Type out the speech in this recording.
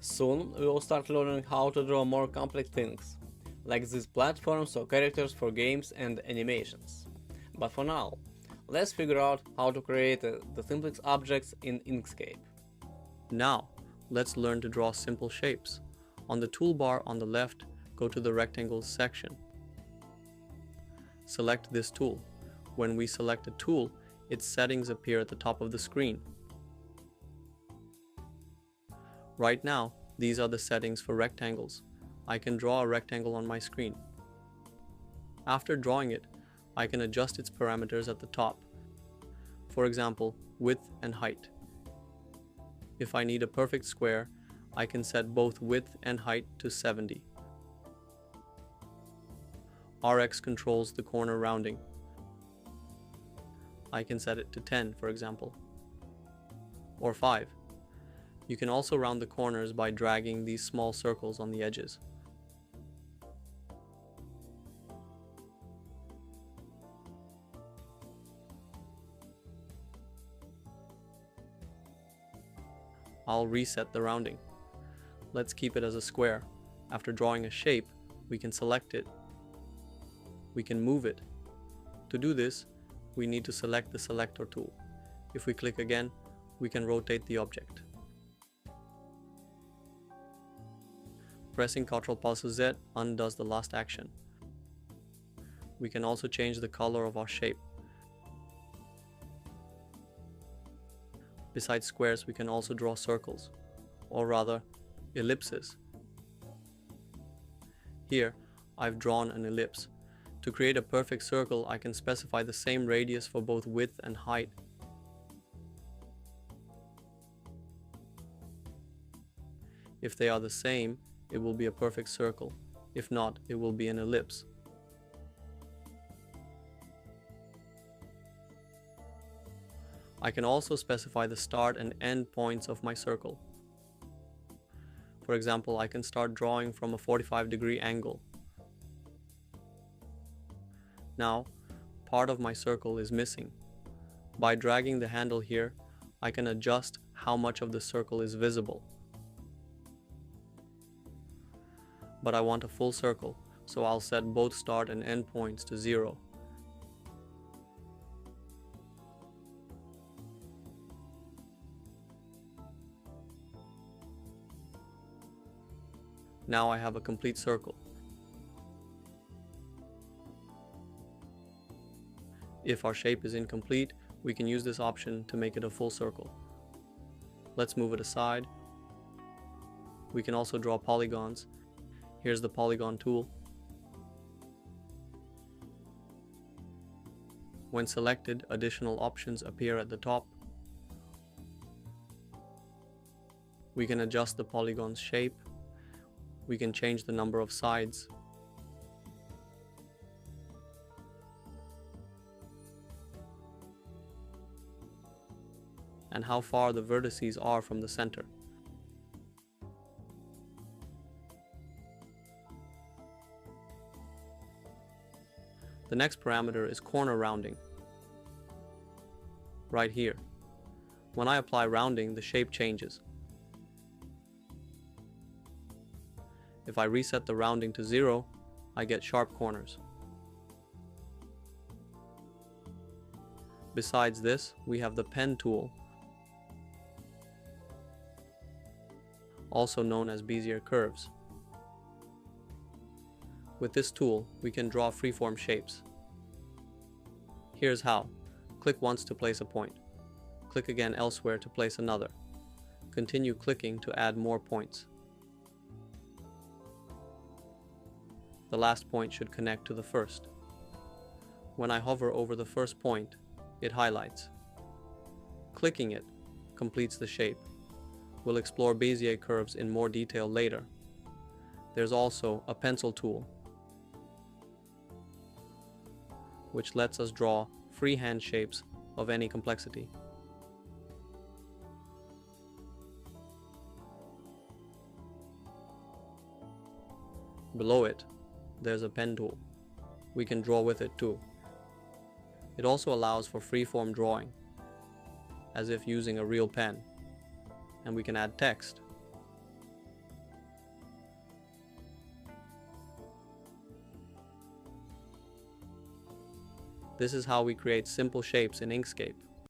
Soon we will start learning how to draw more complex things, like these platforms or characters for games and animations. But for now, let's figure out how to create the simplest objects in Inkscape. Now, let's learn to draw simple shapes. On the toolbar on the left, go to the Rectangles section. Select this tool. When we select a tool, its settings appear at the top of the screen. Right now, these are the settings for rectangles. I can draw a rectangle on my screen. After drawing it, I can adjust its parameters at the top. For example, width and height. If I need a perfect square, I can set both width and height to 70. RX controls the corner rounding. I can set it to 10, for example, or 5. You can also round the corners by dragging these small circles on the edges. I'll reset the rounding. Let's keep it as a square. After drawing a shape, we can select it. We can move it. To do this, we need to select the selector tool. If we click again, we can rotate the object. Pressing Ctrl+Z undoes the last action. We can also change the color of our shape. Besides squares, we can also draw circles, or rather, ellipses. Here, I've drawn an ellipse. To create a perfect circle, I can specify the same radius for both width and height. If they are the same, it will be a perfect circle. If not, it will be an ellipse. I can also specify the start and end points of my circle. For example, I can start drawing from a 45-degree angle. Now, part of my circle is missing. By dragging the handle here, I can adjust how much of the circle is visible. But I want a full circle, so I'll set both start and end points to 0. Now I have a complete circle. If our shape is incomplete, we can use this option to make it a full circle. Let's move it aside. We can also draw polygons. Here's the polygon tool. When selected, additional options appear at the top. We can adjust the polygon's shape. We can change the number of sides. And how far the vertices are from the center. The next parameter is corner rounding. Right here. When I apply rounding, the shape changes. If I reset the rounding to 0, I get sharp corners. Besides this, we have the pen tool, also known as Bezier curves. With this tool, we can draw freeform shapes. Here's how. Click once to place a point. Click again elsewhere to place another. Continue clicking to add more points. The last point should connect to the first. When I hover over the first point, it highlights. Clicking it completes the shape. We'll explore Bezier curves in more detail later. There's also a pencil tool, which lets us draw freehand shapes of any complexity. Below it, there's a pen tool. We can draw with it too. It also allows for freeform drawing, as if using a real pen, and we can add text. This is how we create simple shapes in Inkscape.